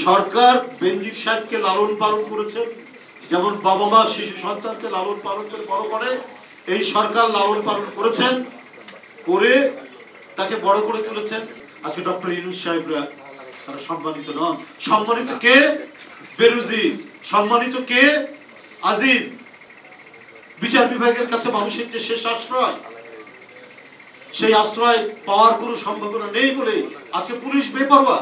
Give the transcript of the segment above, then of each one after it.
সরকার বেনজির সাহেবকে লালন পালন করেছে, যেমন বাবা মা শিশু সন্তানকে লালন পালন করে বড় করে, এই সরকার লালন পালন করেছেন, করে তাকে বড় করে তুলেছেন। আজকে ডক্টর ইউনূস সাহেবরা তারা সম্মানিত নন। সম্মানিত কে? বেরুজি। সম্মানিত কে? আজিজ। বিচার বিভাগের কাছে মানুষের যে শেষ আশ্রয়, সেই আশ্রয় পাওয়ার কোনো সম্ভাবনা নেই বলে আজকে পুলিশ বেপরোয়া।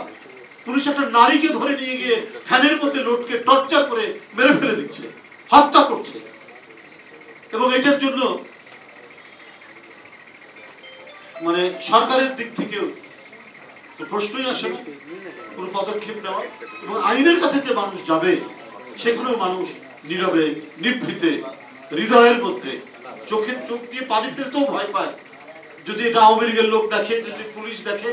পুলিশ একটা নারীকে ধরে নিয়ে গিয়ে ফ্যানের মধ্যে লোটকে টর্চার করে মেরে ফেলে দিচ্ছে, হত্যা করছে। এবং এটার জন্য মানে সরকারের দিক থেকেও তো প্রশ্নই আসে না কোনো পদক্ষেপ নেওয়া। এবং আইনের কাছে যে মানুষ যাবে সেখানেও মানুষ নীরবে নিভৃতে হৃদয়ের মধ্যে চোখের চোখ দিয়ে পানি ফেলতেও ভয় পায়। যদি এটা আওয়ামী লীগের লোক দেখে, যদি পুলিশ দেখে,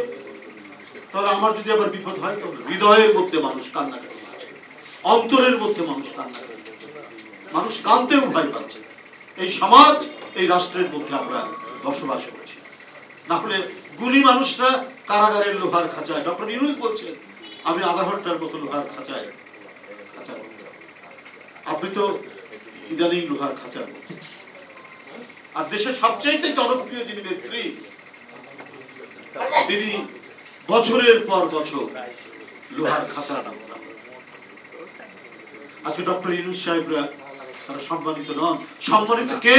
তাহলে আমার যদি আবার বিপদ হয়, তাহলে হৃদয়ের মধ্যে মানুষ কান্না করে, অন্তরের মধ্যে মানুষ কান্না করে, মানুষ কাঁদতেও ভয় পাচ্ছে। এই সমাজ, এই রাষ্ট্রের মধ্যে আমরা বসবাস করছি। না হলে গুণী মানুষরা কারাগারের লোহার খাঁচায়, ডক্টর ইউনূস বলছেন আমি আধা ঘন্টার মতো লোহার খাঁচায়, আপনি তো ইদানিং লোহার খাঁচার মধ্যে। আর দেশের সবচেয়ে জনপ্রিয় যিনি নেত্রী, তিনি বছরের পর বছর লোহার খাঁচা নাম। আজকে ডক্টর ইউনূস সাহেবরা তারা সম্মানিত নন। সম্মানিত কে?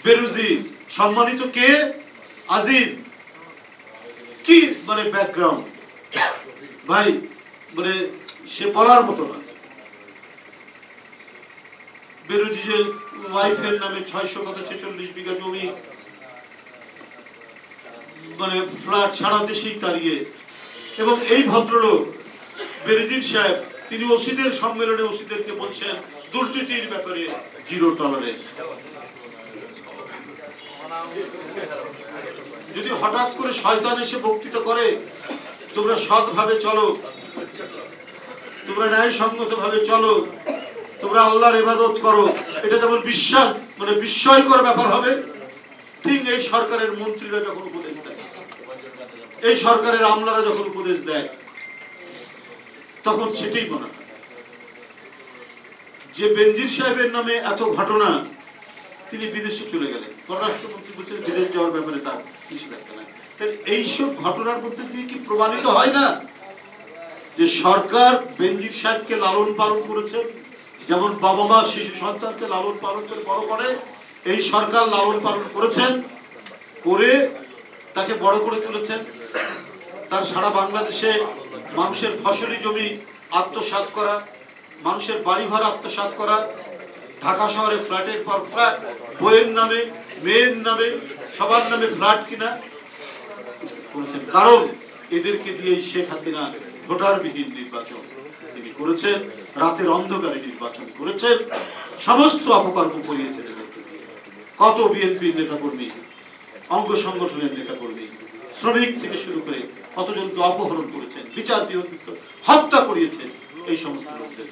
বেরুজি। সম্মানিত কে? আজিজ। কি মানে ব্যাকগ্রাউন্ড ভাই, মানে সে বলার মতো না। বেরুজির ওয়াইফের নামে 646 বিঘা জমি, মানে ফ্ল্যাট সারা দেশেই তাড়িয়ে। এবং এই ভদ্রলোক বেনজির সাহেব তিনি ওসিদের সম্মেলনে ওসিদেরকে বলছেন দুর্নীতির ব্যাপারে জিরো টলারেন্স। যদি হঠাৎ করে শয়তান এসে বক্তৃতা করে তোমরা সৎভাবে চলো, তোমরা ন্যায়সঙ্গত ভাবে চলো, তোমরা আল্লাহর ইবাদত করো, এটা যেমন বিশ্বাস মানে বিস্ময়কর ব্যাপার হবে, ঠিক এই সরকারের মন্ত্রীরা যখন উপদেশ দেয়, এই সরকারের আমলারা যখন উপদেশ দেয়, তখন সেটাই মনে হয় যে বেনজির সাহেবের নামে এত ঘটনা, তিনি বিদেশে চলে গেলেন, পররাষ্ট্রমন্ত্রী বলছেন বিদেশ যাওয়ার ব্যাপারে তার কিছু দেখা নাই। এইসব ঘটনার মধ্যে দিয়ে কি প্রমাণিত হয় না যে সরকার বেনজির সাহেবকে লালন পালন করেছে, যেমন বাবা মা শিশু সন্তানকে লালন পালন করে বড় করে, এই সরকার লালন পালন করেছেন, করে তাকে বড় করে তুলেছেন। তার সারা বাংলাদেশে মানুষের ফসলি জমি আত্মসাৎ করা, মানুষের বাড়িঘর আত্মসাৎ করা, ঢাকা শহরে ফ্ল্যাটের পর ফ্ল্যাট, বইয়ের নামে, মেয়ের নামে, সবার নামে ফ্ল্যাট কিনা করেছেন। কারণ এদেরকে দিয়ে শেখ হাসিনা ভোটারবিহীন নির্বাচন তিনি করেছেন, রাতের অন্ধকারে নির্বাচন করেছেন, সমস্ত অপকর্ম করিয়েছেন। কত বিএনপির নেতাকর্মী, অঙ্গ সংগঠনের নেতাকর্মী, শ্রমিক থেকে শুরু করে কতজনকে অপহরণ করেছেন, বিচার বিভাগ হত্যা করিয়েছেন এই সমস্ত লোকদের।